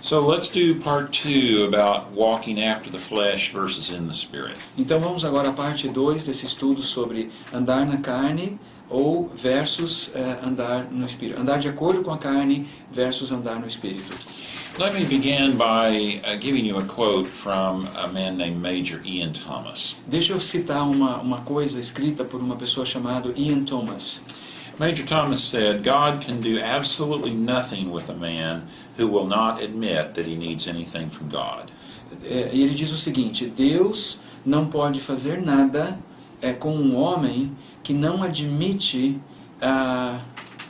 So let's do part 2 about walking after the flesh versus in the spirit. Então vamos agora à parte 2 desse estudo sobre andar na carne ou versus andar no espírito. Andar de acordo com a carne versus andar no espírito. Let me begin by giving you a quote from a man named Major Ian Thomas. Deixa eu citar uma coisa escrita por uma pessoa chamada Ian Thomas. Major Thomas said, God can do absolutely nothing with a man who will not admit that he needs anything from God. E ele diz o seguinte: Deus não pode fazer nada com um homem que não admite...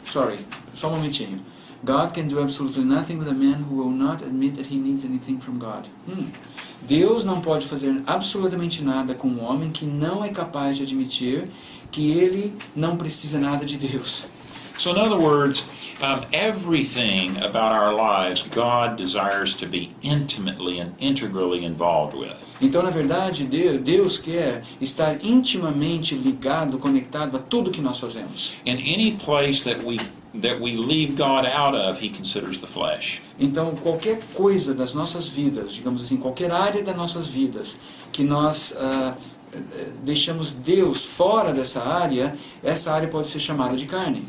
só um momentinho. God can do absolutely nothing with a man who will not admit that he needs anything from God. Deus não pode fazer absolutamente nada com um homem que não é capaz de admitir que ele não precisa nada de Deus. So in other words, everything about our lives God desires to be intimately and integrally involved with. Então, na verdade, Deus quer estar intimamente ligado, conectado a tudo que nós fazemos. In any place that we leave God out of, He considers the flesh. Então, qualquer coisa das nossas vidas, digamos assim, qualquer área das nossas vidas que nós deixamos Deus fora dessa área, essa área pode ser chamada de carne.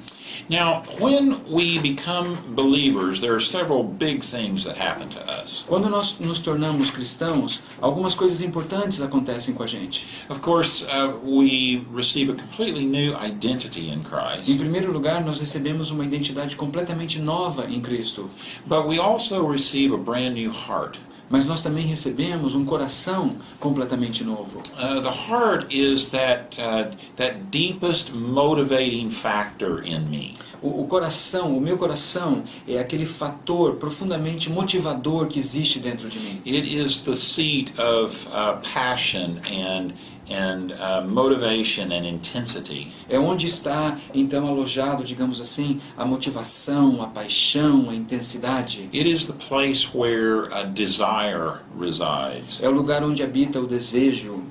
Now, when we become believers, there are several big things that happen to us. Quando nós nos tornamos cristãos, algumas coisas importantes acontecem com a gente. Of course, we receive a completely new identity in Em Christ. primeiro lugar, nós recebemos uma identidade completamente nova em Cristo. But we also receive a brand new heart. Mas nós também recebemos um coração completamente novo. The heart is that deepest motivating factor in me. O coração, o meu coração, é aquele fator profundamente motivador que existe dentro de mim. It is the seat of passion and motivation and intensity. É onde está, então, alojado, digamos assim, a motivação, a paixão, a intensidade. It is the place where desire resides. É o lugar onde habita o desejo.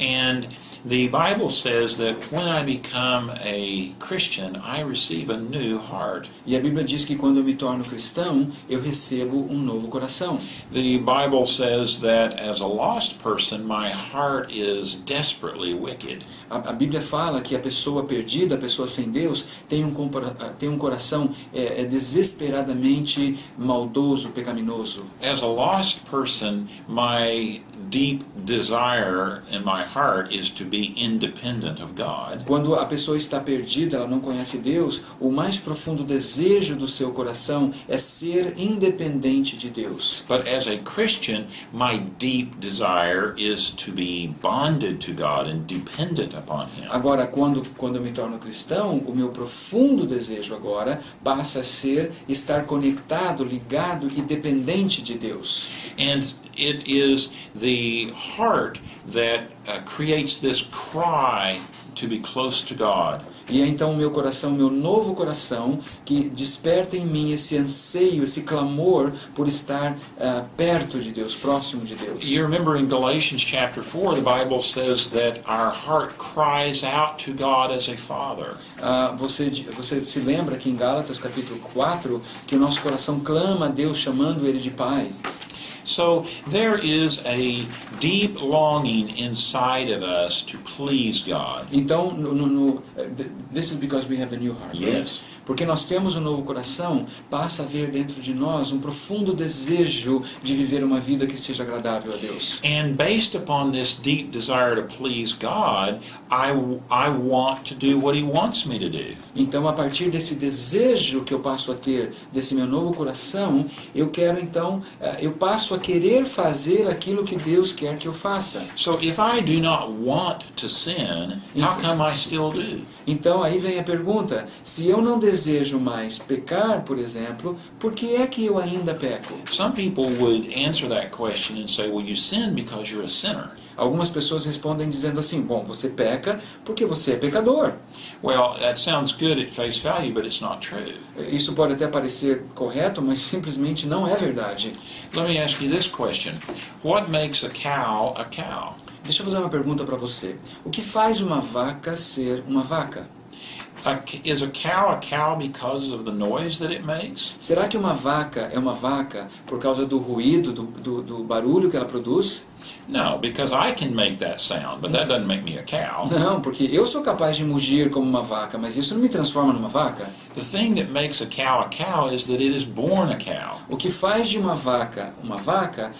And the Bible says that when I become a Christian, I receive a new heart. E a Bíblia diz que quando eu me torno cristão, eu recebo um novo coração. The Bible says that as a lost person, my heart is desperately wicked. A Bíblia fala que a pessoa perdida, a pessoa sem Deus, tem um coração desesperadamente maldoso, pecaminoso. As a lost person, my deep desire in my heart is to be independent of God. Quando a pessoa está perdida, ela não conhece Deus, o mais profundo desejo do seu coração é ser independente de Deus. But as a Christian, my deep desire is to be bonded to God and dependent upon Him. Agora, quando eu me torno cristão, o meu profundo desejo agora passa a ser estar conectado, ligado e dependente de Deus. And it is the heart that creates this cry to be close to God. E é então o meu coração, meu novo coração, que desperta em mim esse anseio, esse clamor por estar perto de Deus, próximo de Deus. You remember in Galatians chapter 4, the Bible says that our heart cries out to God as a father. Você se lembra que em Gálatas capítulo 4, que o nosso coração clama a Deus chamando Ele de Pai. So there is a deep longing inside of us to please God. Então, this is because we have a new heart. Yes. Porque nós temos um novo coração, passa a haver dentro de nós um profundo desejo de viver uma vida que seja agradável a Deus. And based upon this deep desire to please God, I want to do what He wants me to do. Então, a partir desse desejo que eu passo a ter, desse meu novo coração, eu passo a querer fazer aquilo que Deus quer que eu faça. So if I do not want to sin, how come I still do? Então, aí vem a pergunta, se eu não desejo mais pecar, por exemplo, por que é que eu ainda peco? Some people would answer that question and say, well, you sin because you're a sinner. Algumas pessoas respondem dizendo assim, bom, você peca porque você é pecador. Well, that sounds good at face value, but it's not true. Isso pode até parecer correto, mas simplesmente não é verdade. Let me ask you this question. What makes a cow a cow? Deixa eu fazer uma pergunta para você. O que faz uma vaca ser uma vaca? Is a cow because of the noise that it makes? Será que uma vaca é uma vaca por causa do ruído, do barulho que ela produz? No, because I can make that sound, but that doesn't make me a cow. Não, porque eu sou capaz de mugir como uma vaca, mas isso não me transforma numa vaca. The thing that makes a cow is that it is born a cow. O que faz de uma vaca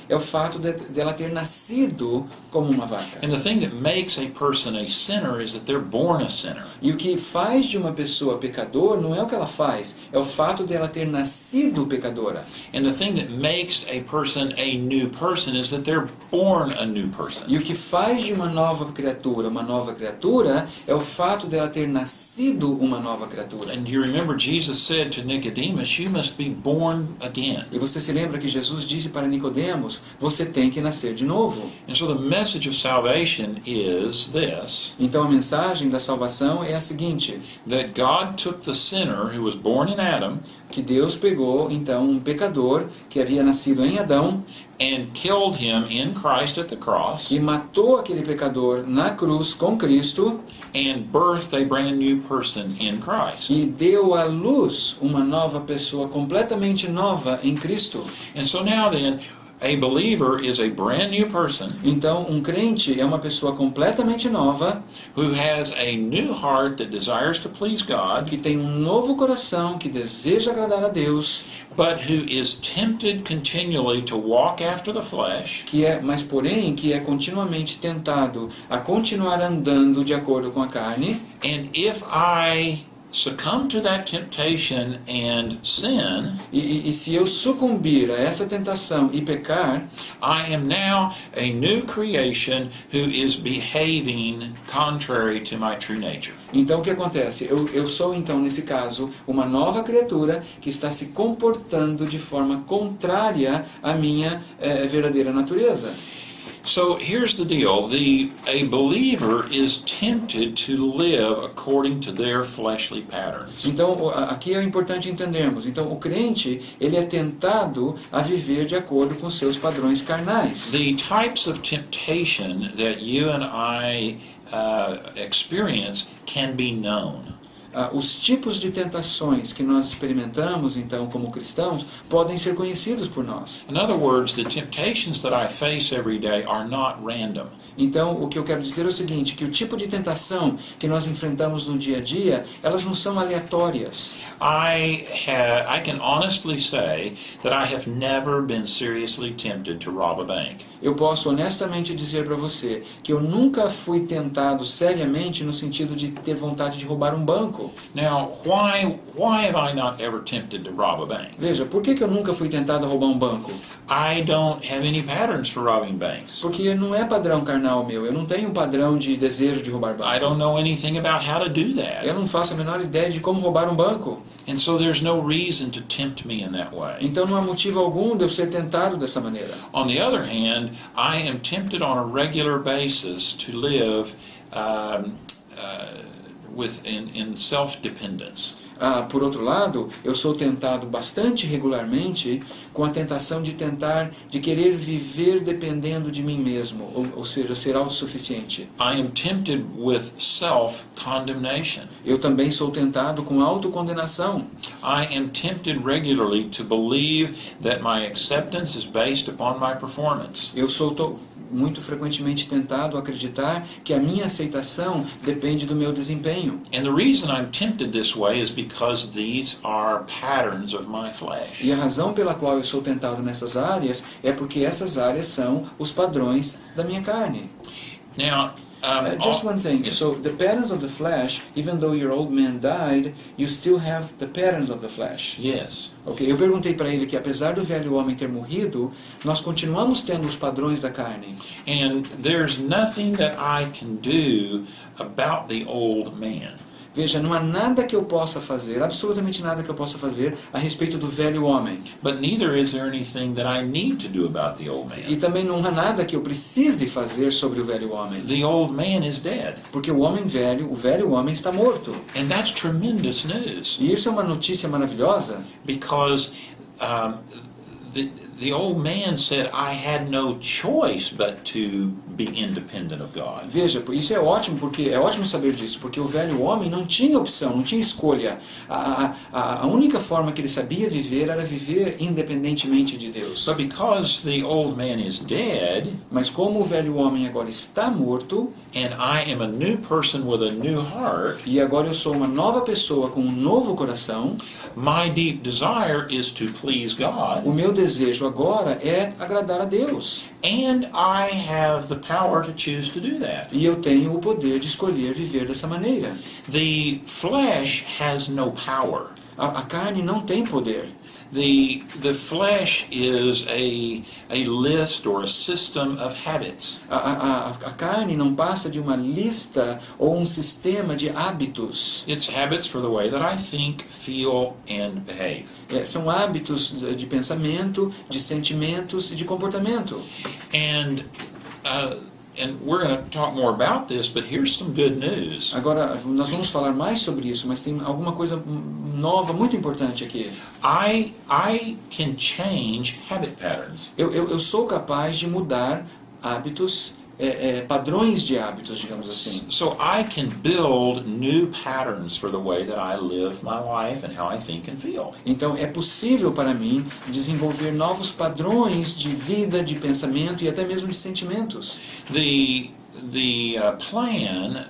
é o fato de ela ter nascido como uma vaca. And the thing that makes a person a sinner is that they're born a sinner. E o que faz de uma pessoa pecador não é o que ela faz, é o fato de ela ter nascido pecadora. And the thing that makes a person a new person is that they're born a new person. E o que faz de uma nova criatura é o fato de ela ter nascido uma nova criatura. And you remember Jesus said to Nicodemus, you must be born again. E você se lembra que Jesus disse para Nicodemos, você tem que nascer de novo. And so the message of salvation is this, Então a mensagem da salvação é a seguinte, that God took the sinner who was born in Adam que Deus pegou então um pecador que havia nascido em Adão and killed him in Christ at the cross e matou aquele pecador na cruz com Cristo and birthed a brand new person in Christ. e deu à luz uma nova pessoa completamente nova em Cristo. And so now then, a believer is a brand new person Então um crente é uma pessoa completamente nova who has a new heart that desires to please God, que tem um novo coração que deseja agradar a Deus, but who is tempted continually to walk after the flesh, mas porém que é continuamente tentado a continuar andando de acordo com a carne. and if I succumb to that temptation and sin, E se eu sucumbir a essa tentação e pecar, I am now a new creation who is behaving contrary to my true nature. então o que acontece? Eu sou então, nesse caso, uma nova criatura que está se comportando de forma contrária à minha verdadeira natureza. So here's the deal. A believer is tempted to live according to their fleshly patterns. Então, aqui é importante entendermos. Então, o crente, ele é tentado a viver de acordo com seus padrões carnais. The types of temptation that you and I experience can be known. Os tipos de tentações que nós experimentamos, então, como cristãos, podem ser conhecidos por nós. In other words, the temptations that I face every day are not random. Então, o que eu quero dizer é o seguinte, que o tipo de tentação que nós enfrentamos no dia a dia, elas não são aleatórias. I can honestly say that I have never been seriously tempted to rob a bank. Eu posso honestamente dizer para você que eu nunca fui tentado seriamente no sentido de ter vontade de roubar um banco. Now, why have I not ever tempted to rob a bank? Veja, por que eu nunca fui tentado a roubar um banco? I don't have any patterns for robbing banks. Porque não é padrão carnal meu, eu não tenho um padrão de desejo de roubar I banco. don't know anything about how to do that. Eu não faço a menor ideia de como roubar um banco. And so there's no reason to tempt me in that way. Então não há motivo algum de eu ser tentado dessa maneira. On the other hand, I am tempted on a regular basis to live in self-dependence. Por outro lado, eu sou tentado bastante regularmente com a tentação de querer viver dependendo de mim mesmo, ou seja, ser autossuficiente. I am tempted with self-condemnation. Eu também sou tentado com autocondenação. I am tempted regularly to believe that my acceptance is based upon my performance. Eu sou muito frequentemente tentado a acreditar que a minha aceitação depende do meu desempenho. And the reason I'm tempted this way is because these are patterns of my flesh. E a razão pela qual eu sou tentado nessas áreas é porque essas áreas são os padrões da minha carne. Now, Just one thing. Yes. So the patterns of the flesh, even though your old man died, you still have the patterns of the flesh. Yes. Okay? Eu perguntei para ele que apesar do velho homem ter morrido, nós continuamos tendo os padrões da carne. And there's nothing that I can do about the old man. Veja, não há nada que eu possa fazer, absolutamente nada que eu possa fazer a respeito do velho homem. But neither is there anything that I need to do about the old E man. também não há nada que eu precise fazer sobre o velho homem. The old man is dead. Porque o velho homem está morto. And that's tremendous news. E isso é uma notícia maravilhosa, Because the old man said, I had no choice but to be independent of God. Veja, isso é ótimo, porque é ótimo saber disso, porque o velho homem não tinha opção, não tinha escolha. A única forma que ele sabia viver era viver independentemente de Deus. But because the old man is dead, Mas como o velho homem agora está morto, and I am a new person with a new heart, e agora eu sou uma nova pessoa com um novo coração, my deep desire is to please God. o meu desejo agora é agradar a Deus. And I have the power to choose to do that. E eu tenho o poder de escolher viver dessa maneira. The flesh has no power. A carne não tem poder. The flesh is a list or a system of habits. A carne não passa de uma lista ou um sistema de hábitos. It's habits for the way that I think, feel, and behave. São hábitos de pensamento, de sentimentos e de comportamento. And we're going to talk more about this, but here's some good news. Agora, nós vamos falar mais sobre isso, mas tem alguma coisa nova, muito importante aqui. I can change habit patterns. Eu sou capaz de mudar hábitos, padrões de hábitos, digamos assim. So I can build new patterns for the way that I live my life and how I think and feel. Então, é possível para mim desenvolver novos padrões de vida, de pensamento e até mesmo de sentimentos. The plan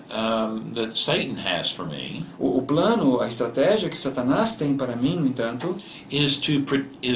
that Satan has for me O plano, a estratégia que Satanás tem para mim, no entanto, is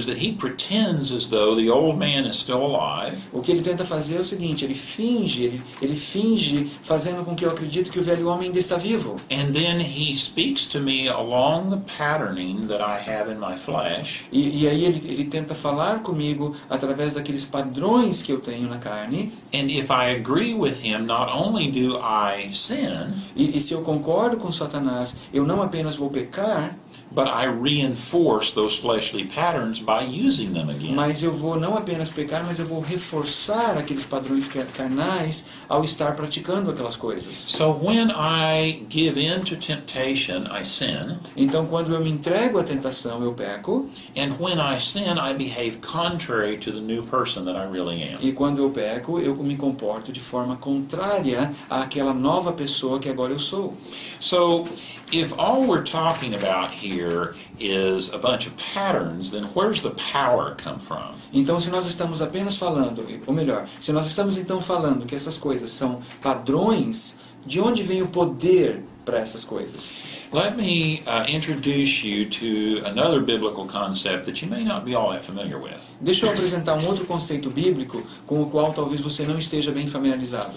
that he pretends as though the old man is still alive. o que ele tenta fazer é o seguinte: ele finge fazendo com que eu acredite que o velho homem ainda está vivo. And then he speaks to me along the patterning that I have in my flesh. E aí ele tenta falar comigo através daqueles padrões que eu tenho na carne. And if I agree with him, not only do I sin, E se eu concordo com Satanás, eu não apenas vou pecar, but I reinforce those fleshly patterns by using them again. mas eu vou não apenas pecar, mas eu vou reforçar aqueles padrões carnais ao estar praticando aquelas coisas. So when I give in to temptation, I sin. Então, quando eu me entrego à tentação, eu peco. And when I sin, I behave contrary to the new person that I really am. E quando eu peco, eu me comporto de forma contrária àquela nova pessoa que agora eu sou. So, if all we're talking about here is a bunch of patterns, then where's the power come from? Então, se nós estamos apenas falando, ou melhor, se nós estamos então falando que essas coisas são padrões, de onde vem o poder para essas coisas? Let me introduce you to another biblical concept that you may not be all that familiar with. Deixa eu apresentar um outro conceito bíblico com o qual talvez você não esteja bem familiarizado.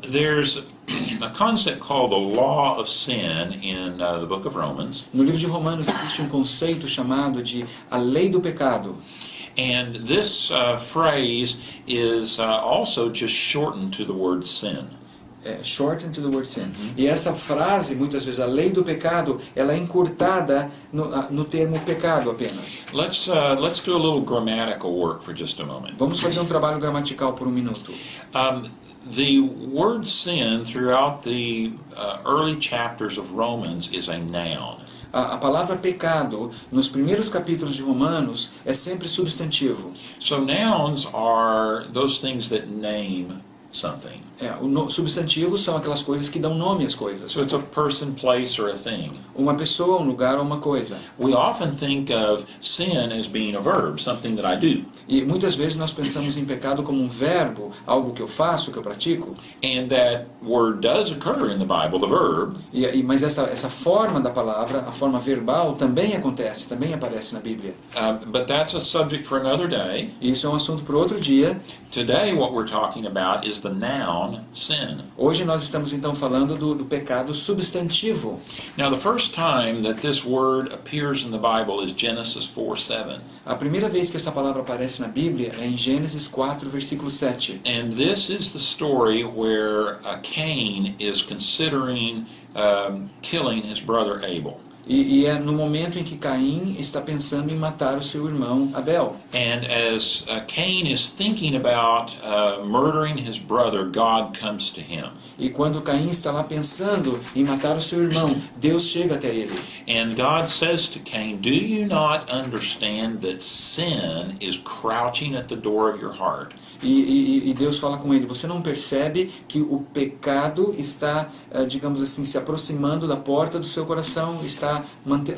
There's a concept called the law of sin in the book of Romans. No livro de Romanos existe um conceito chamado de a lei do pecado. And this phrase is also just shortened to the word sin. Shortened to the word sin. E essa frase, muitas vezes, a lei do pecado, ela é encurtada no termo pecado apenas. Let's do a little grammatical work for just a moment. Vamos fazer um trabalho gramatical por um minuto. The word sin throughout the early chapters of Romans is a noun. A palavra pecado, nos primeiros capítulos de Romanos, é sempre substantivo. So nouns are those things that name something. Substantivos são aquelas coisas que dão nome às coisas. So it's a person, place, or a thing. Uma pessoa, um lugar ou uma coisa. We often think of sin as being a verb, something that I do. E muitas vezes nós pensamos em pecado como um verbo, algo que eu faço, que eu pratico. And that word does occur in the Bible, the verb. Mas essa forma da palavra, a forma verbal, também acontece, também aparece na Bíblia. But that's a subject for another day. E isso é um assunto para outro dia. Today what we're talking about is the noun sin. Hoje nós estamos então falando do pecado substantivo. Now the first time that this word appears in the Bible is Genesis 4:7. A primeira vez que essa palavra aparece na Bíblia é em Gênesis 4, versículo 7. And this is the story where Cain is considering killing his brother Abel. E é no momento em que Caim está pensando em matar o seu irmão Abel. And as Cain is thinking about murdering his brother, God comes to him. E quando Caim está lá pensando em matar o seu irmão, Deus chega até ele. And God says to Cain, "Do you not understand that sin is crouching at the door of your heart?" E Deus fala com ele, você não percebe que o pecado está, digamos assim, se aproximando da porta do seu coração, está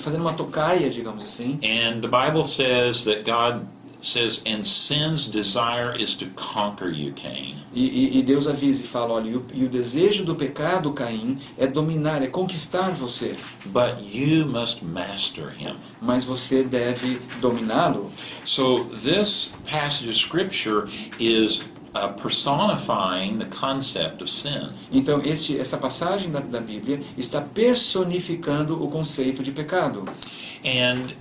fazendo uma tocaia, digamos assim. And the Bible says that God says, "And sin's desire is to conquer you, Cain." E Deus avisa e fala, olha, e o desejo do pecado, Caim, é dominar, é conquistar você. But you must master him. Mas você deve dominá-lo. So this passage of Scripture is personifying the concept of sin. Então essa passagem da Bíblia está personificando o conceito de pecado. And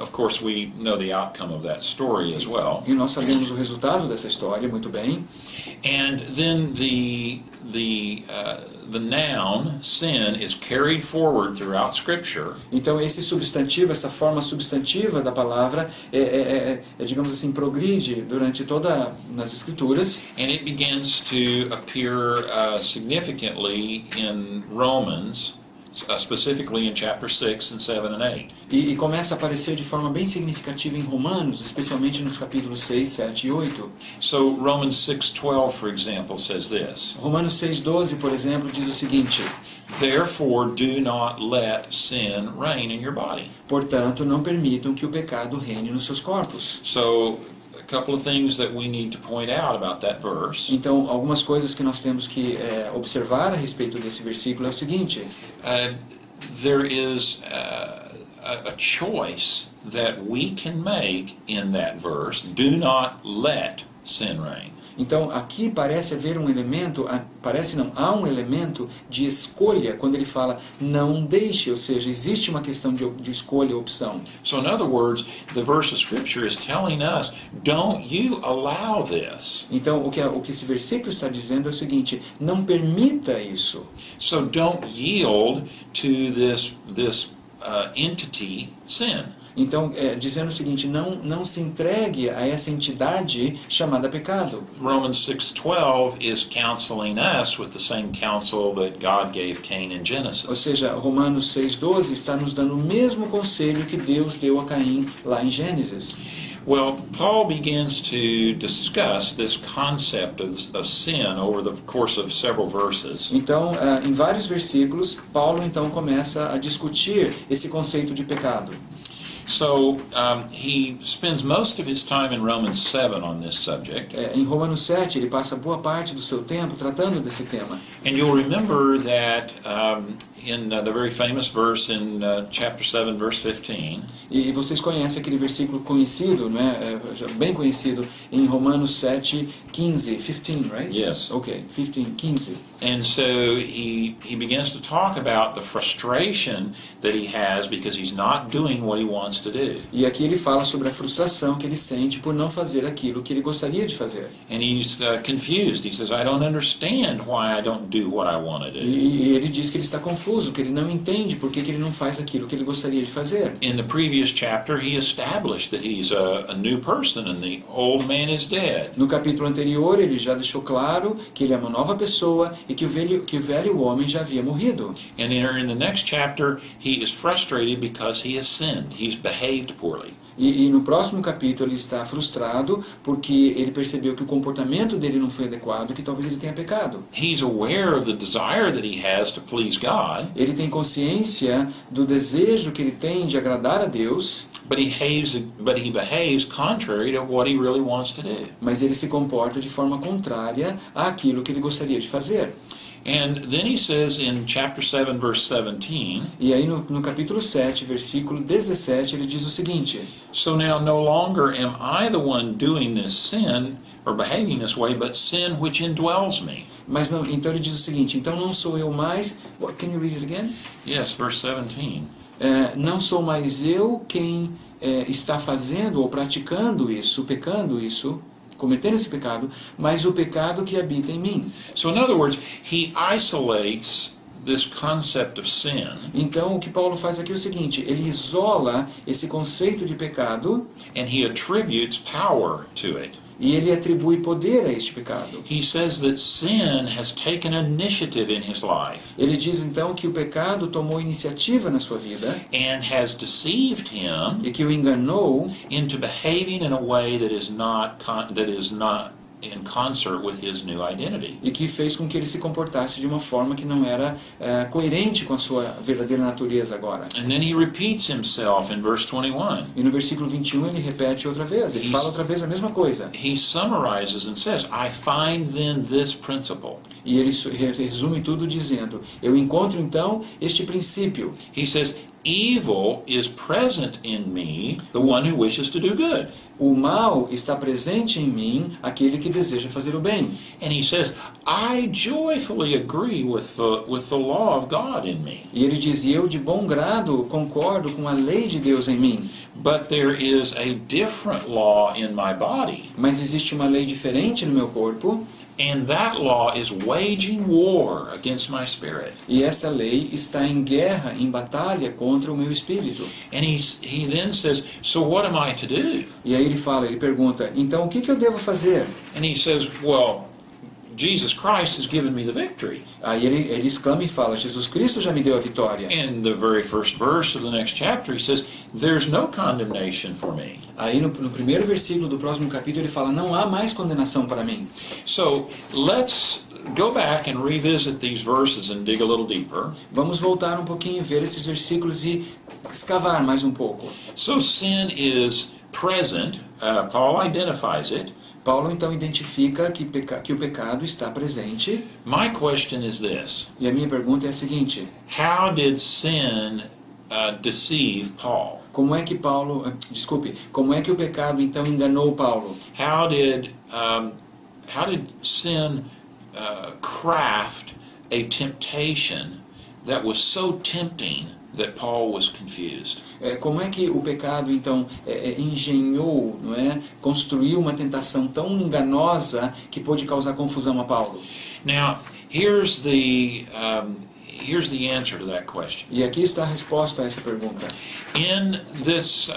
of course, we know the outcome of that story as well. E nós sabemos o resultado dessa história muito bem. And then the noun sin is carried forward throughout Scripture. Então esse substantivo, essa forma substantiva da palavra, digamos assim, progride durante toda nas Escrituras. And it begins to appear significantly in Romans. Specifically in chapter 6 and 7 and 8. E começa a aparecer de forma bem significativa em Romanos, especialmente nos capítulos 6, 7 e 8. So Romans 6:12, for example, says this. Romanos 6:12, por exemplo, diz o seguinte: Therefore do not let sin reign in your body. Portanto, não permitam que o pecado reine nos seus corpos. So a couple of things that we need to point out about that verse. Então, algumas coisas que nós temos que observar a respeito desse versículo é o seguinte: there is a choice that we can make in that verse. Do not let sin reign. Então, aqui parece haver um elemento, há um elemento de escolha quando ele fala não deixe, ou seja, existe uma questão de escolha, opção. So in other words, the verse of Scripture is telling us, don't you allow this. Então, o que esse versículo está dizendo é o seguinte: não permita isso. So don't yield to this entity, sin. Então, dizendo o seguinte, não se entregue a essa entidade chamada pecado. Romans 6:12 is counseling us with the same counsel that God gave Cain in Genesis. Ou seja, Romanos 6:12 está nos dando o mesmo conselho que Deus deu a Caim lá em Gênesis. Well, Paul begins to discuss this concept of sin over the course of several verses. Então, em vários versículos, Paulo então começa a discutir esse conceito de pecado. So he spends most of his time in Romans 7 on this subject. Em Romanos 7, ele passa boa parte do seu tempo tratando desse tema. And you'll remember that in the very famous verse in chapter 7, verse 15. E vocês conhecem aquele versículo conhecido, não é? Bem conhecido, em Romanos 7, 15, 15, right? Yes. Okay, 15. And so he begins to talk about the frustration that he has because he's not doing what he wants to do. E aqui ele fala sobre a frustração que ele sente por não fazer aquilo que ele gostaria de fazer. And he's confused. He says, I don't understand why I don't do what I want to do. E ele diz que ele está confuso, que ele não entende por que ele não faz aquilo que ele gostaria de fazer. In the previous chapter, he established that he's a new person and the old man is dead. No capítulo anterior, ele já deixou claro que ele é uma nova pessoa e que o velho homem já havia morrido. And in the next chapter, he is frustrated because he has sinned. He's behaved poorly. E no próximo capítulo ele está frustrado porque ele percebeu que o comportamento dele não foi adequado, que talvez ele tenha pecado. He's aware of the desire that he has to please God. Ele tem consciência do desejo que ele tem de agradar a Deus. But he behaves contrary to what he really wants to do. Mas ele se comporta de forma contrária àquilo que ele gostaria de fazer. And then he says in chapter 7, verse 17, E aí no capítulo 7, versículo 17, ele diz o seguinte: So now no longer am I the one doing this sin or behaving this way, but sin which indwells me. Mas não, então ele diz o seguinte: então não sou eu mais. Can you read it again? Yes, verse 17. Não sou mais eu quem está fazendo ou praticando isso, pecando isso, cometendo esse pecado, mas o pecado que habita em mim. So in other words, he isolates this concept of sin, Então, o que Paulo faz aqui é o seguinte, ele isola esse conceito de pecado and he attributes power to it. e ele atribui poder a este pecado. He says that sin has taken initiative in his life Ele diz então que o pecado tomou iniciativa na sua vida and has deceived him e que o enganou into behaving in a way that is not in concert with his new identity. e que fez com que ele se comportasse de uma forma que não era coerente com a sua verdadeira natureza agora. And then he repeats himself in verse 21. E no versículo 21 ele repete outra vez, ele fala outra vez a mesma coisa. He summarizes and says, I find then this principle. E ele resume tudo dizendo, eu encontro então este princípio. He says, evil is present in me, the one who wishes to do good. O mal está presente em mim, aquele que deseja fazer o bem. And he says, I joyfully agree with the law of God in me. E ele diz, e eu de bom grado concordo com a lei de Deus em mim. But there is a different law in my body. Mas existe uma lei diferente no meu corpo, And that law is waging war against my spirit. e essa lei está em guerra, em batalha contra o meu espírito. And he then says, so what am I to do? E aí ele pergunta, então o que eu devo fazer? And he says, well, Jesus Christ has given me the victory. Aí ele exclama e fala, Jesus Cristo já me deu a vitória. In the very first verse of the next chapter, he says, there's no condemnation for me. Aí no primeiro versículo do próximo capítulo ele fala, não há mais condenação para mim. So let's go back and revisit these verses and dig a little deeper. Vamos voltar um pouquinho, ver esses versículos e escavar mais um pouco. So sin is present. Paul identifies it. Paulo então identifica que o pecado está presente. My question is this. E a minha pergunta é a seguinte, How did sin deceive Paul? como é que como é que o pecado então enganou Paulo? How did sin craft a temptation that was so tempting that Paul was confused? Como é que o pecado então engenhou, não é? Construiu uma tentação tão enganosa que pôde causar confusão a Paulo? Now, here's the answer to that question. E aqui está a resposta a essa pergunta. In this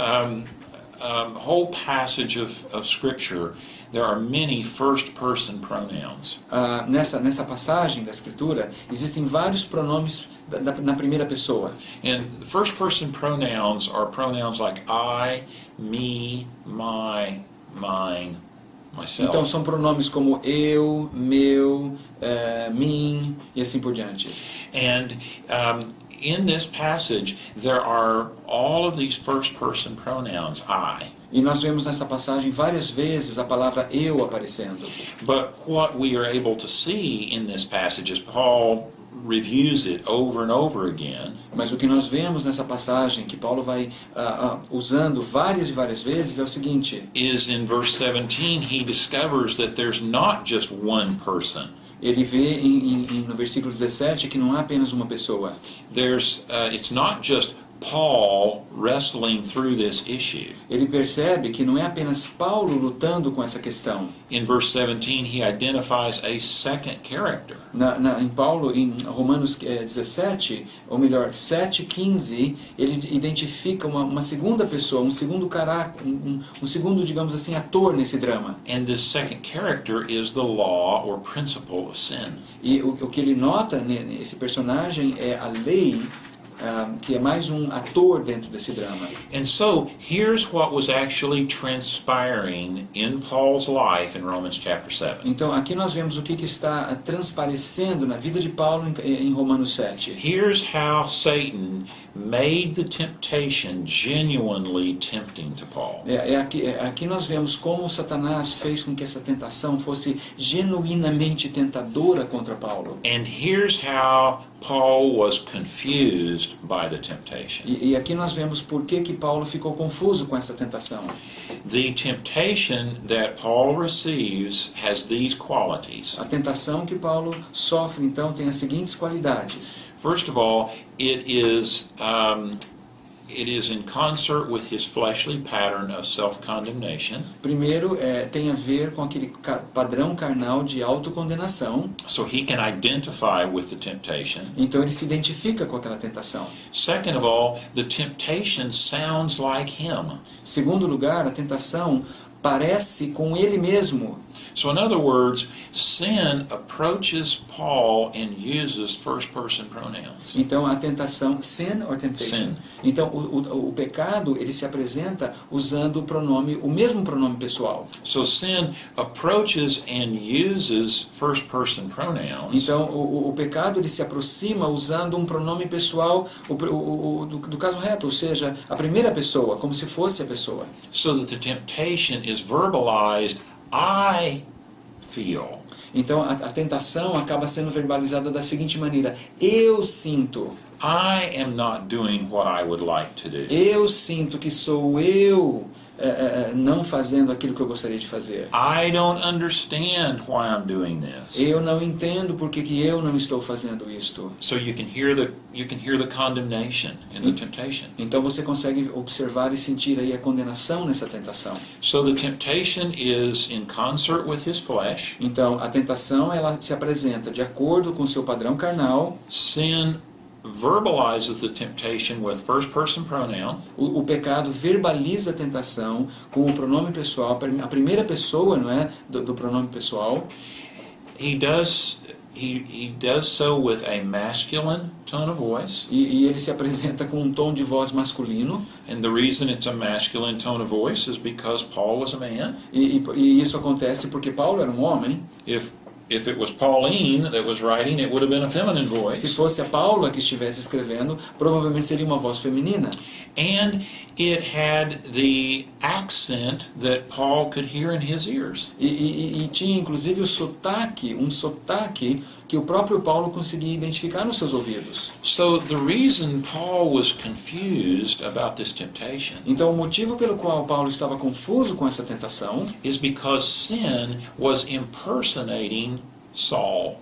whole passage of Scripture, there are many first-person pronouns. Nessa passagem da Escritura, existem vários pronomes na primeira pessoa. And first-person pronouns are pronouns like I, me, my, mine, myself. Então são pronomes como eu, meu, mim e assim por diante. And in this passage, there are all of these first-person pronouns, I. E nós vemos nessa passagem várias vezes a palavra eu aparecendo. But what we are able to see in this passage, as Paul reviews it over and over again, Mas o que nós vemos nessa passagem, que Paulo vai usando várias e várias vezes, é o seguinte. is in verse 17, he discovers that there's not just one person. Ele vê no versículo 17 que não há apenas uma pessoa. It's not just Paul wrestling through this issue. Ele percebe que não é apenas Paulo lutando com essa questão. In verse 17, he identifies a second character. Em Romanos 17, ou melhor, 7:15, ele identifica uma segunda pessoa, um segundo caráter, um segundo, digamos assim, ator nesse drama. And this second character is the law or principle of sin. E o que ele nota nesse personagem é a lei, que é mais um ator dentro desse drama. And so, here's what was actually transpiring in Paul's life in Romans chapter 7. Então, aqui nós vemos o que está transparecendo na vida de Paulo em Romanos 7. Here's how Satan made the temptation genuinely tempting to Paul. Aqui nós vemos como Satanás fez com que essa tentação fosse genuinamente tentadora contra Paulo. And here's how Paul was confused by the temptation. E aqui nós vemos por que Paulo ficou confuso com essa tentação. The temptation that Paul receives has these qualities. A tentação que Paulo sofre, então, tem as seguintes qualidades. First of all, it is it is in concert with his fleshly pattern of self-condemnation. Primeiro, tem a ver com aquele padrão carnal de autocondenação. So he can identify with the temptation. Então ele se identifica com aquela tentação. Second of all, the temptation sounds like him. Segundo lugar, a tentação parece com ele mesmo. So in other words, sin approaches Paul and uses first-person pronouns. Então a tentação, sin or temptation? Sin. Então o pecado, ele se apresenta usando o mesmo pronome pessoal. So sin approaches and uses first-person pronouns. Então o pecado, ele se aproxima usando um pronome pessoal do caso reto, ou seja, a primeira pessoa, como se fosse a pessoa. So that the temptation is verbalized, I feel. Então a tentação acaba sendo verbalizada da seguinte maneira: eu sinto. I am not doing what I would like to do. Eu sinto que sou eu não fazendo aquilo que eu gostaria de fazer. I don't understand why I'm doing this. Eu não entendo por que eu não estou fazendo isto. So you can hear the condemnation in the temptation. Então você consegue observar e sentir aí a condenação nessa tentação. So the temptation is in concert with his flesh. Então a tentação, ela se apresenta de acordo com o seu padrão carnal. Sin verbalizes the temptation with first-person pronoun. O pecado verbaliza a tentação com o pronome pessoal, a primeira pessoa, não é, do pronome pessoal. He does so with a masculine tone of voice. E ele se apresenta com um tom de voz masculino. And the reason it's a masculine tone of voice is because Paul was a man. E isso acontece porque Paulo era um homem. If it was Pauline that was writing, it would have been a feminine voice. Se fosse a Paula que estivesse escrevendo, provavelmente seria uma voz feminina. And it had the accent that Paul could hear in his ears. E tinha inclusive um sotaque que o próprio Paulo conseguia identificar nos seus ouvidos. So the reason Paul was confused about this temptation Então o motivo pelo qual Paulo estava confuso com essa tentação is because sin was impersonating Saul.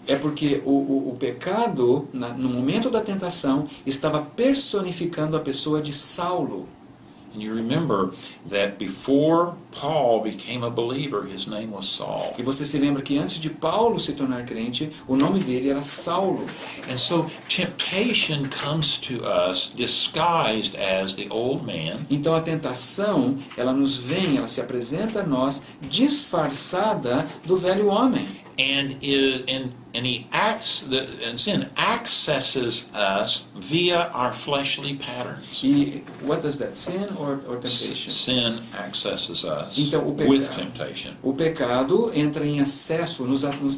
é porque o pecado, no momento da tentação, estava personificando a pessoa de Saulo. And you remember that before Paul became a believer, his name was Saul. E você se lembra que antes de Paulo se tornar crente, o nome dele era Saulo. And so temptation comes to us disguised as the old man. Então a tentação, ela se apresenta a nós disfarçada do velho homem. And sin accesses us via our fleshly patterns. E what does that? Sin or temptation? Sin accesses us Então, with temptation. O pecado entra em acesso,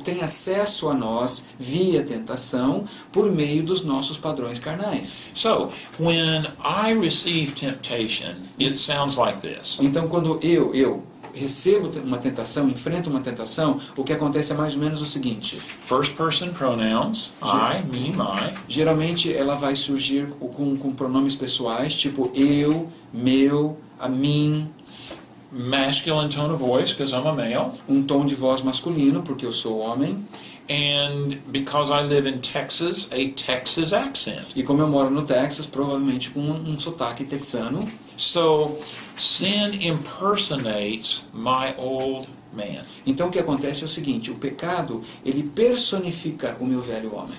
tem acesso a nós via tentação por meio dos nossos padrões carnais. So, when I receive temptation, it sounds like this. Então quando eu recebo uma tentação, enfrento uma tentação, o que acontece é mais ou menos o seguinte. First person pronouns, I, me, my. Geralmente ela vai surgir com pronomes pessoais, tipo eu, meu, a mim. Masculine tone of voice, because I'm a male. Um tom de voz masculino, porque eu sou homem. And because I live in Texas, a Texas accent. E como eu moro no Texas, provavelmente com um sotaque texano. So, sin impersonates my old man. Então o que acontece é o seguinte, o pecado, ele personifica o meu velho homem.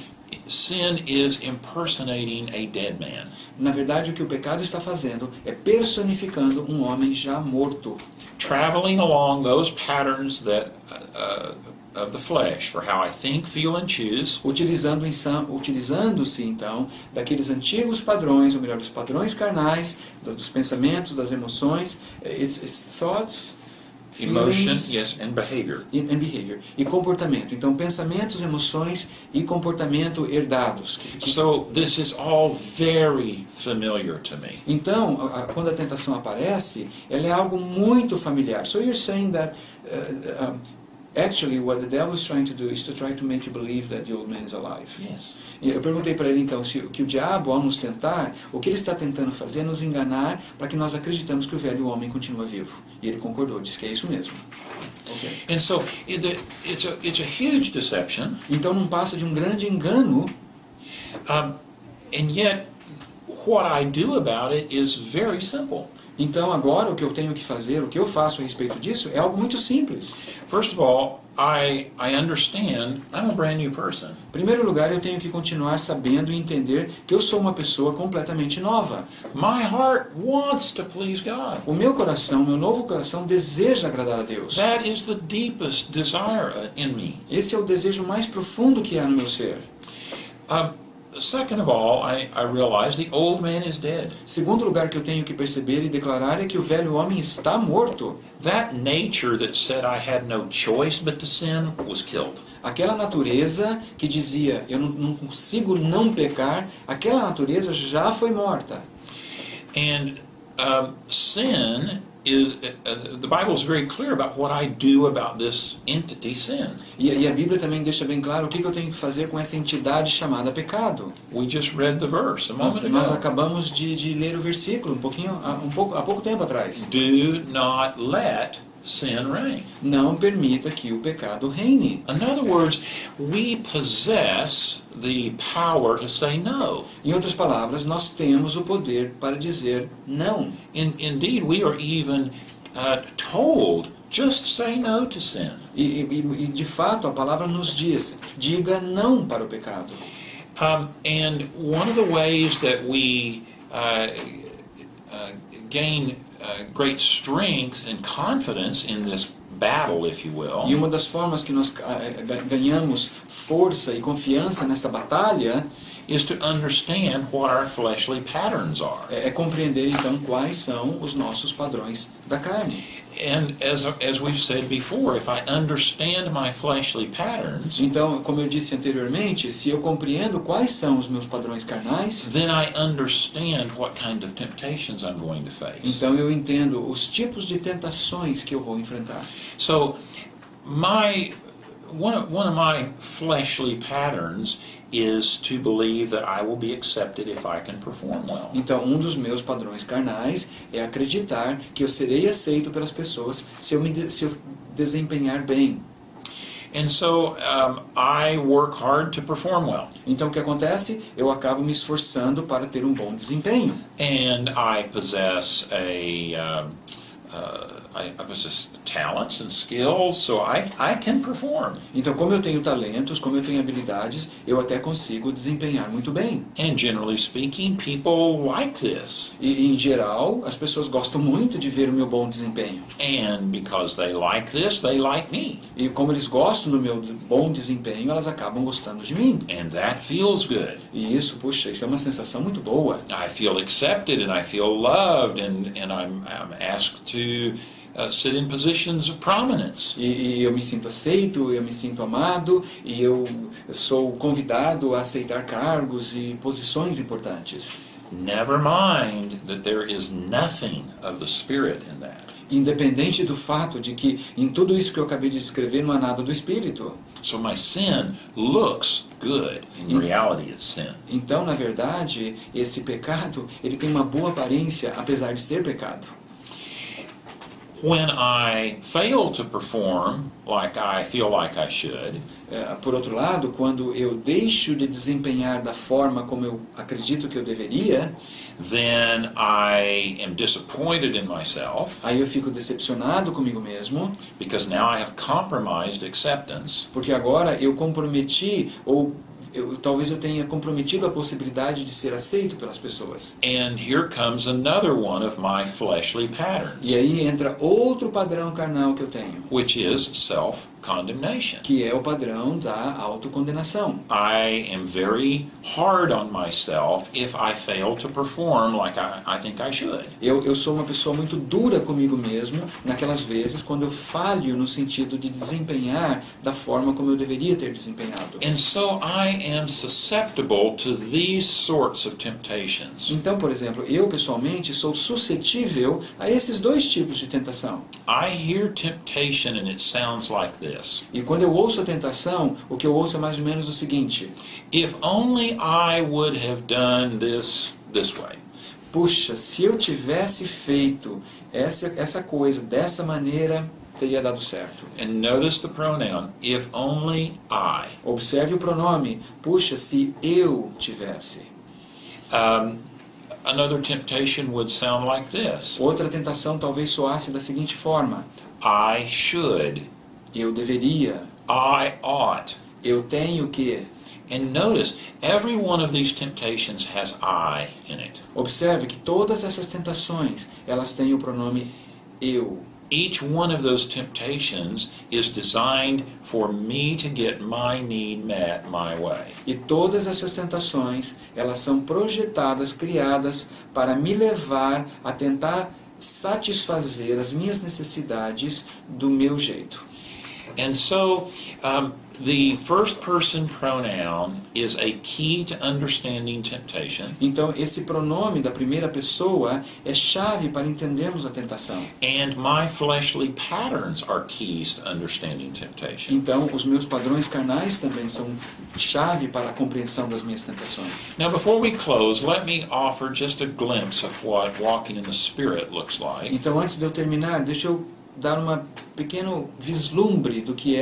Sin is impersonating a dead man. Na verdade, o que o pecado está fazendo é personificando um homem já morto. Traveling along those patterns that of the flesh for how I think, feel and choose. Utilizando-se então daqueles antigos padrões, ou melhor, dos padrões carnais, dos pensamentos, das emoções, it's thoughts, Emotion, feelings, yes, and behavior. And behavior. E comportamento. Então, pensamentos, emoções e comportamento herdados. So, this is all very familiar to me. Então, quando a tentação aparece, ela é algo muito familiar. So you're saying that actually what the devil is trying to do is to try to make you believe that the old man is alive. Yes. E eu perguntei para ele então que o diabo, ao nos tentar, o que ele está tentando fazer é nos enganar para que nós acreditamos que o velho homem continua vivo. E ele concordou, disse que é isso mesmo. Okay. And so it's a huge deception. Então não passa de um grande engano. And yet, what I do about it is very simple. Então agora o que eu tenho que fazer, o que eu faço a respeito disso é algo muito simples. First of all, I understand I'm a brand new person. Em primeiro lugar, eu tenho que continuar sabendo e entender que eu sou uma pessoa completamente nova. My heart wants to please God. O meu coração, meu novo coração, deseja agradar a Deus. That is the deepest desire in me. Esse é o desejo mais profundo que há no meu ser. Second of all, I realize the old man is dead. Segundo lugar que eu tenho que perceber e declarar é que o velho homem está morto. That nature that said I had no choice but to sin was killed. Aquela natureza que dizia, eu não consigo não pecar, aquela natureza já foi morta. And sin is, the Bible is very clear about what I do about this entity sin. E a Bíblia também deixa bem claro o que eu tenho que fazer com essa entidade chamada pecado. We just read the verse a moment Nós ago. acabamos de ler o versículo há pouco tempo atrás. Do not let sin reign. Não permita que o pecado reine. In other words, we possess the power to say no. Em outras palavras, nós temos o poder para dizer não. Indeed, we are even told, just say no to sin. E de fato a palavra nos diz, diga não para o pecado. And one of the ways that we gain great strength and confidence in this battle, if you will, E uma das formas que nós ganhamos força e confiança nessa batalha is to understand what our fleshly patterns are. é compreender então quais são os nossos padrões da carne. And as we've said before, if I understand my fleshly patterns, Então, como eu disse anteriormente, se eu compreendo quais são os meus padrões carnais, then I understand what kind of temptations I'm going to face. então eu entendo os tipos de tentações que eu vou enfrentar. So, one of my fleshly patterns is to believe that I will be accepted if I can perform well. Então, um dos meus padrões carnais é acreditar que eu serei aceito pelas pessoas se eu desempenhar bem. And so I work hard to perform well. Então, o que acontece? Eu acabo me esforçando para ter um bom desempenho. And I possess I possess talents and skills, so I can perform. Então, como eu tenho talentos, como eu tenho habilidades, eu até consigo desempenhar muito bem. And generally speaking, people like this. E, em geral, as pessoas gostam muito de ver o meu bom desempenho. And because they like this, they like me. E como eles gostam do meu bom desempenho, elas acabam gostando de mim. And that feels good. E isso, puxa, isso é uma sensação muito boa. I feel accepted and I feel loved and I'm asked to sit in positions of prominence. E eu me sinto aceito, eu me sinto amado, e eu sou convidado a aceitar cargos e posições importantes. Never mind that there is nothing of the Spirit in that. Independente do fato de que em tudo isso que eu acabei de descrever não há nada do Espírito. So my sin looks good. In reality, it's sin. Então, na verdade, esse pecado, ele tem uma boa aparência, apesar de ser pecado. When I fail to perform like I feel like I should, Por outro lado, quando eu deixo de desempenhar da forma como eu acredito que eu deveria, then I am disappointed in myself aí eu fico decepcionado comigo mesmo, because now I have compromised acceptance. porque agora eu comprometi, ou talvez eu tenha comprometido a possibilidade de ser aceito pelas pessoas. And here comes another one of my fleshly patterns, E aí entra outro padrão carnal que eu tenho, which is self-condemnation. que é o padrão da autocondenação. I am very hard on myself if I fail to perform like I think I should. Eu sou uma pessoa muito dura comigo mesmo naquelas vezes quando eu falho no sentido de desempenhar da forma como eu deveria ter desempenhado. And so I am susceptible to these sorts of temptations. Então, por exemplo, eu pessoalmente sou suscetível a esses dois tipos de tentação. I hear temptation and it sounds like this. E quando eu ouço a tentação, o que eu ouço é mais ou menos o seguinte: If only I would have done this way. puxa, se eu tivesse feito essa coisa dessa maneira, teria dado certo. And notice the pronoun, if only I. Observe o pronome, puxa, se eu tivesse. Another temptation would sound like this. Outra tentação talvez soasse da seguinte forma: I should. eu deveria, I ought. eu tenho que. And notice, every one of these temptations has I in it. Observe que todas essas tentações, elas têm o pronome eu. Each one of those temptations is designed for me to get my need met my way. E todas essas tentações, elas são projetadas, criadas para me levar a tentar satisfazer as minhas necessidades do meu jeito. And so, the first person pronoun is a key to understanding temptation. Então, esse pronome da primeira pessoa é chave para entendermos a tentação. And my fleshly patterns are keys to understanding temptation. Então, os meus padrões carnais também são chave para a compreensão das minhas tentações. Now, before we close, let me offer just a glimpse of what walking in the Spirit looks like. Então, antes de eu terminar, deixa eu dar uma pequeno vislumbre do que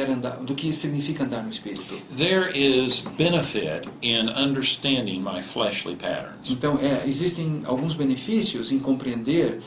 do que significa andar no Espírito. There is benefit in understanding my fleshly patterns. Então, existem alguns benefícios em compreender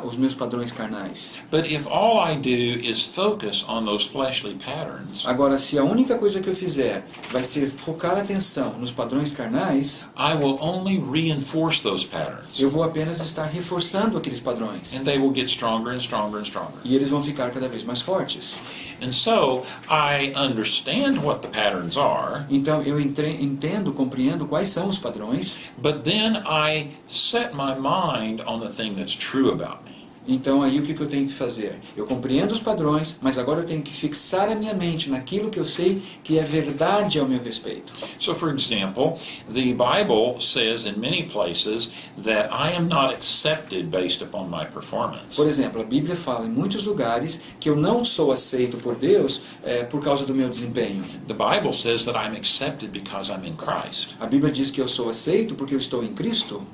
os meus padrões carnais. But if all I do is focus on those fleshly patterns, Agora, se a única coisa que eu fizer vai ser focar a atenção nos padrões carnais, I will only reinforce those patterns. eu vou apenas estar reforçando aqueles padrões. And they will get stronger and stronger and stronger. E eles vão ficar cada vez mais fortes. And so, I understand what the patterns are, Então, eu entendo, compreendo quais são os padrões. but then I set my mind on the thing that's true about me. Então, aí o que eu tenho que fazer? Eu compreendo os padrões, mas agora eu tenho que fixar a minha mente naquilo que eu sei que é verdade ao meu respeito. So, for example, the Bible says in many places that I am not accepted based upon my performance. Por exemplo, a Bíblia fala em muitos lugares que eu não sou aceito por Deus por causa do meu desempenho. The Bible says that I'm accepted because I'm in Christ. A Bíblia diz que eu sou aceito porque eu estou em Cristo.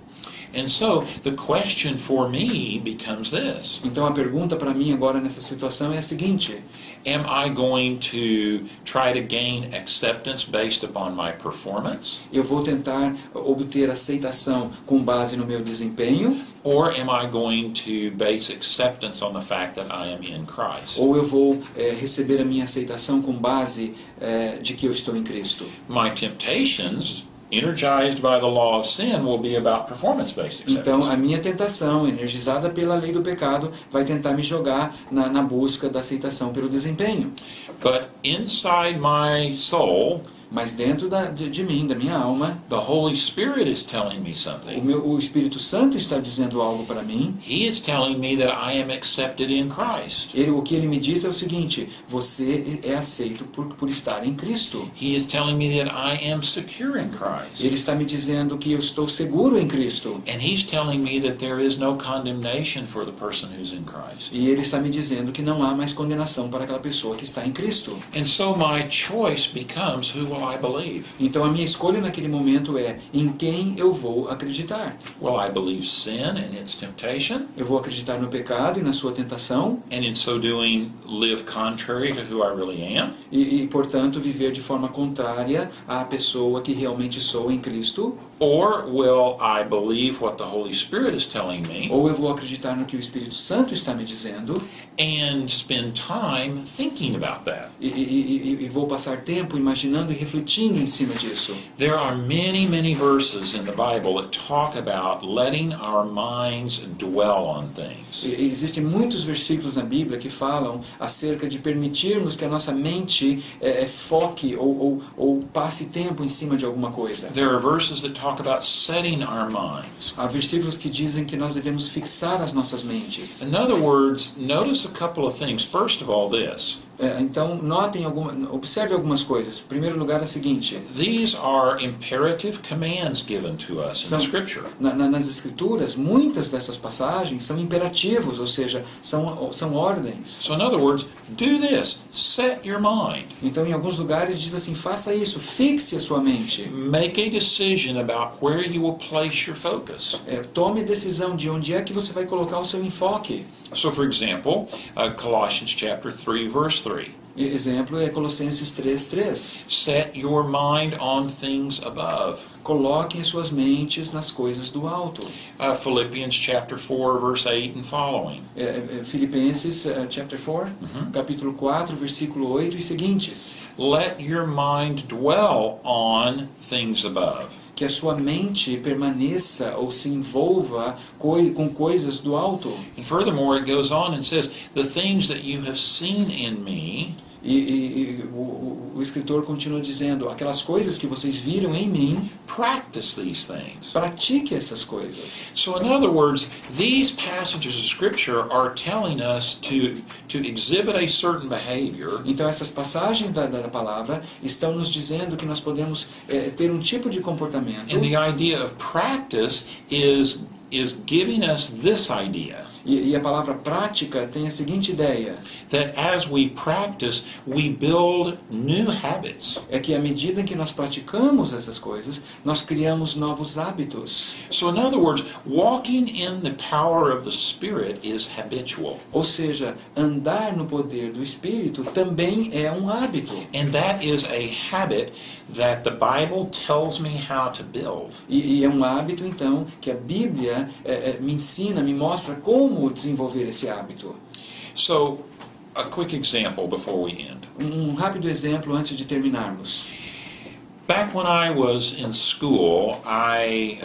And so, the question for me becomes this. Então a pergunta para mim agora nessa situação é a seguinte: Am I going to try to gain acceptance based upon my performance? eu vou tentar obter aceitação com base no meu desempenho? Or am I going to base acceptance on the fact that I am in Christ? Ou eu vou receber a minha aceitação com base de que eu estou em Cristo? My temptations, energized by the law of sin, will be about performance-based Então acceptance. a minha tentação, energizada pela lei do pecado, vai tentar me jogar na busca da aceitação pelo desempenho. But inside my soul, Mas dentro de mim, da minha alma, the Holy Spirit is telling me something. o Espírito Santo está dizendo algo para mim. He is telling me that I am accepted in Christ. O que ele me diz é o seguinte: você é aceito por estar em Cristo. He is telling me that I am secure in Christ. Ele está me dizendo que eu estou seguro em Cristo. And he's telling me that there is no condemnation for the person who's in Christ. E ele está me dizendo que não há mais condenação para aquela pessoa que está em Cristo. And so my choice becomes, who will I believe? Então a minha escolha naquele momento é em quem eu vou acreditar. Will I believe sin and its temptation? Eu vou acreditar no pecado e na sua tentação And in so doing, live contrary to who I really am? portanto, viver de forma contrária à pessoa que realmente sou em Cristo? Or will I believe what the Holy Spirit is telling me Ou eu vou acreditar no que o Espírito Santo está me dizendo and spend time thinking about that? e vou passar tempo imaginando e refletindo em cima disso? There are many, many verses in the Bible that talk about letting our minds dwell on things. Existem muitos versículos na Bíblia que falam acerca de permitirmos que a nossa mente foque ou passe tempo em cima de alguma coisa. There are verses that talk about setting our minds. Há versículos que dizem que nós devemos fixar as nossas mentes. In other words, notice a couple of things. First of all, this. Então, observe algumas coisas. Em primeiro lugar, é o seguinte: These are imperative commands given to us in the Scripture. nas Escrituras, muitas dessas passagens são imperativos, ou seja, são ordens. So in other words, do this. Set your mind. Então, em alguns lugares diz assim: faça isso, fixe a sua mente. Make a decision about where you will place your focus. Tome a decisão de onde é que você vai colocar o seu enfoque. So, for example, Colossians chapter 3, verse 3. Exemplo é Colossenses 3:3. Set your mind on things above. Coloquem suas mentes nas coisas do alto. Philippians chapter 4, verse 8 and following. Filipenses chapter 4, capítulo 4, versículo 8 e seguintes. Let your mind dwell on things above. Que a sua mente permaneça ou se envolva com coisas do alto. And furthermore, it goes on and says, the things that you have seen in me. E o escritor continua dizendo, aquelas coisas que vocês viram em mim, Practice these things. pratique essas coisas. So in other words, these passages of Scripture are telling us to exhibit a certain behavior. Então essas passagens da palavra estão nos dizendo que nós podemos ter um tipo de comportamento. And the idea of practice is giving us this idea. E a palavra prática tem a seguinte ideia, That as we practice, we build new habits. é que à medida que nós praticamos essas coisas, nós criamos novos hábitos. So in other words, walking in the power of the Spirit is habitual. Ou seja, andar no poder do Espírito também é um hábito. And that is a habit that the Bible tells me how to build. E é um hábito, então, que a Bíblia me ensina, me mostra como desenvolver esse hábito. So, a quick example before we end. Um rápido exemplo antes de terminarmos. Back when I was in school, I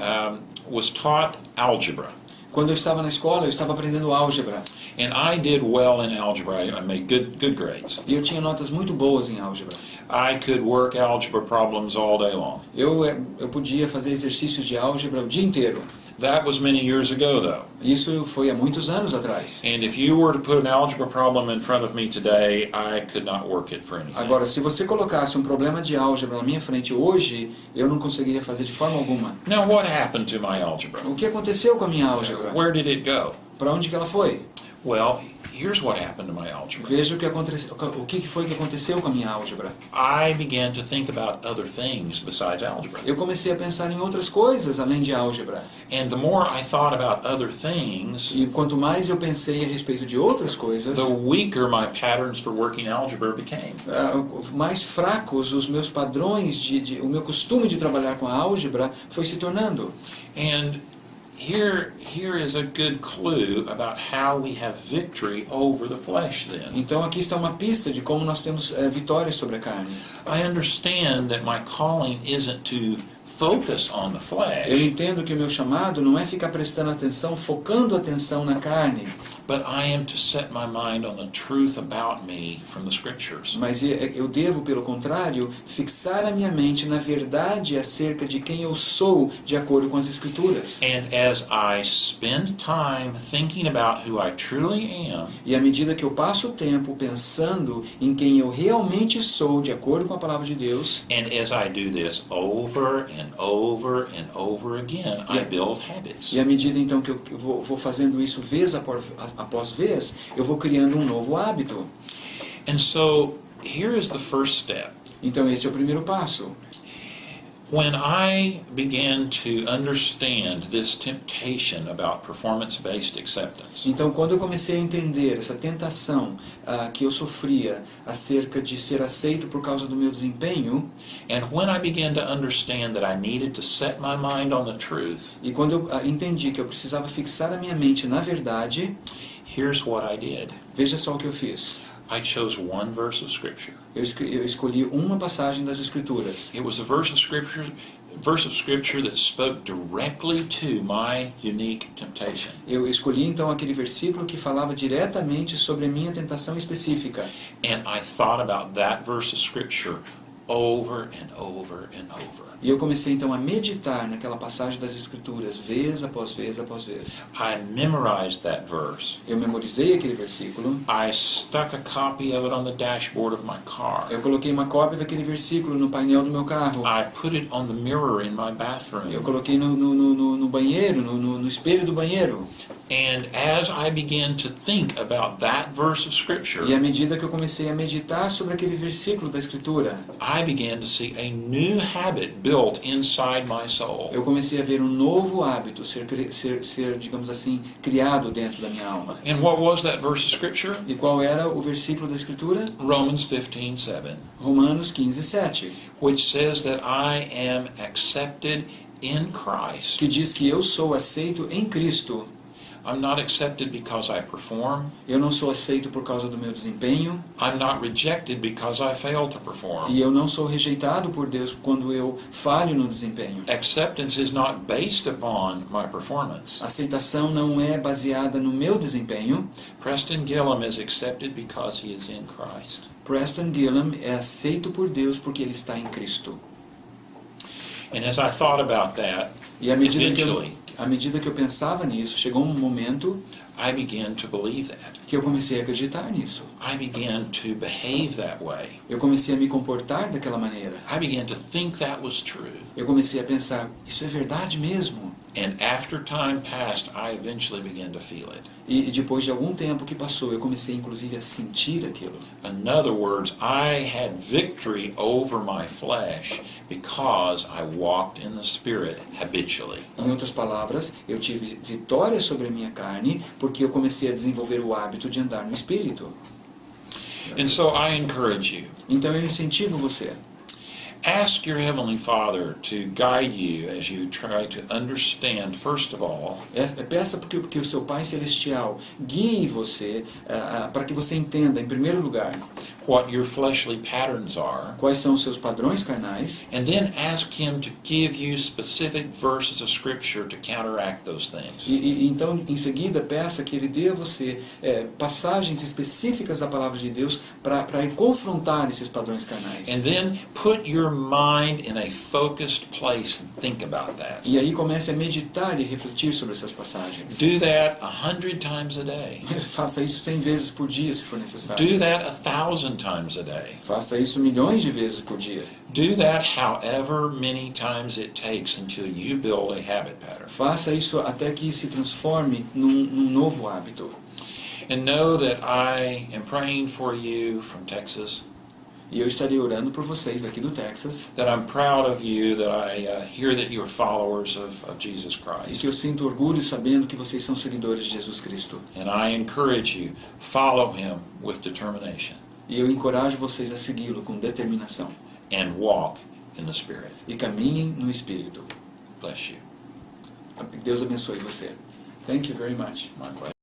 was taught algebra. Quando eu estava na escola, eu estava aprendendo álgebra. And I did well in algebra. I made good grades. E eu tinha notas muito boas em álgebra. I could work algebra problems all day long. Eu podia fazer exercícios de álgebra o dia inteiro. That was many years ago, though. Isso foi há muitos anos atrás. And if you were to put an algebra problem in front of me today, I could not work it for anything. Agora, se você colocasse um problema de álgebra na minha frente hoje, eu não conseguiria fazer de forma alguma. Now, what happened to my algebra? O que aconteceu com a minha álgebra? Where did it go? Para onde que ela foi? Well, here's what happened to my algebra. Veja o que foi que aconteceu com a minha álgebra. I began to think about other things besides algebra. Eu comecei a pensar em outras coisas além de álgebra. And the more I thought about other things, E quanto mais eu pensei a respeito de outras coisas, the weaker my patterns for working algebra became. mais fracos os meus padrões, o meu costume de trabalhar com a álgebra foi se tornando. And here is a good clue about how we have victory over the flesh then. Então aqui está uma pista de como nós temos vitória sobre a carne. I understand that my calling isn't to focus on the Eu flesh, entendo que o meu chamado não é ficar prestando atenção, focando atenção na carne, but I am to set my mind on the truth about me from the Scriptures. mas eu devo, pelo contrário, fixar a minha mente na verdade acerca de quem eu sou, de acordo com as Escrituras. And as I spend time thinking about who I truly am, E à medida que eu passo o tempo pensando em quem eu realmente sou, de acordo com a palavra de Deus, and as I do this over and over and over again, I Yeah. build habits. e à medida então que eu vou fazendo isso vez após vez, eu vou criando um novo hábito. And so, here is the first step. Então esse é o primeiro passo. When I began to understand this temptation about performance-based acceptance, Então, quando eu comecei a entender essa tentação que eu sofria acerca de ser aceito por causa do meu desempenho, and when I began to understand that I needed to set my mind on the truth, e quando eu entendi que eu precisava fixar a minha mente na verdade, here's what I did. veja só o que eu fiz. I chose one verse of Scripture. Eu escolhi uma passagem das Escrituras. It was a verse of Scripture that spoke directly to my unique temptation. Eu escolhi então aquele versículo que falava diretamente sobre a minha tentação específica. And I thought about that verse of Scripture over and over and over. E eu comecei então a meditar naquela passagem das Escrituras, vez após vez após vez. I memorized that verse. Eu memorizei aquele versículo. I stuck a copy of it on the dashboard of my car. Eu coloquei uma cópia daquele versículo no painel do meu carro. I put it on the mirror in my Eu bathroom. coloquei no banheiro, no espelho do banheiro. And as I began to think about that verse of Scripture, E à medida que eu comecei a meditar sobre aquele versículo da Escritura, I began to see a new habit built inside my soul. eu comecei a ver um novo hábito ser, digamos assim, criado dentro da minha alma. And what was that verse of Scripture? E qual era o versículo da Escritura? Romans 15:7, Romanos 15:7, which says that I am accepted in Christ. que diz que eu sou aceito em Cristo. I'm not accepted because I perform. Eu não sou aceito por causa do meu desempenho. I'm not rejected because I fail to perform. E eu não sou rejeitado por Deus quando eu falho no desempenho. Acceptance is not based upon my performance. Aceitação não é baseada no meu desempenho. Preston Gillum is accepted because he is in Christ. Preston Gillum é aceito por Deus porque ele está em Cristo. And as I thought about that, E à medida que eu pensava nisso, chegou um momento I began to believe that. que eu comecei a acreditar nisso. I began to behave that way. Eu comecei a me comportar daquela maneira. I began to think that was true. Eu comecei a pensar, isso é verdade mesmo? And after time passed, I eventually began to feel it. E depois de algum tempo que passou, eu comecei inclusive a sentir aquilo. In other words, I had victory over my flesh because I walked in the Spirit habitually. Em outras palavras, eu tive vitória sobre a minha carne porque eu comecei a desenvolver o hábito de andar no Espírito. And so I encourage you. Então eu incentivo você. Ask your Heavenly Father to guide you as you try to understand, first of all, Peça que o seu Pai Celestial guie você para que você entenda, em primeiro lugar, what your fleshly patterns are, quais são os seus padrões carnais, and then ask Him to give you specific verses of Scripture to counteract those things. e então em seguida peça que Ele dê a você passagens específicas da Palavra de Deus para confrontar esses padrões carnais. And then put your mind in a focused place and think about that. E aí comece a meditar e refletir sobre essas passagens. Do that 100 times a day. Faça isso 100 vezes por dia, se for necessário. Do that 1,000 times a day. Faça isso milhões de vezes por dia. Do that however many times it takes until you build a habit pattern. Faça isso até que se transforme num novo hábito. And know that I am praying for you from Texas. E eu estarei orando por vocês aqui do Texas. That I'm proud of you, that I hear that you're followers of Jesus E Christ. que eu sinto orgulho sabendo que vocês são seguidores de Jesus Cristo. And I encourage you, follow Him with determination E eu encorajo vocês a segui-lo com determinação. and walk in the Spirit. E caminhem no Espírito. Bless you. Deus abençoe você. Thank you very much. My pleasure.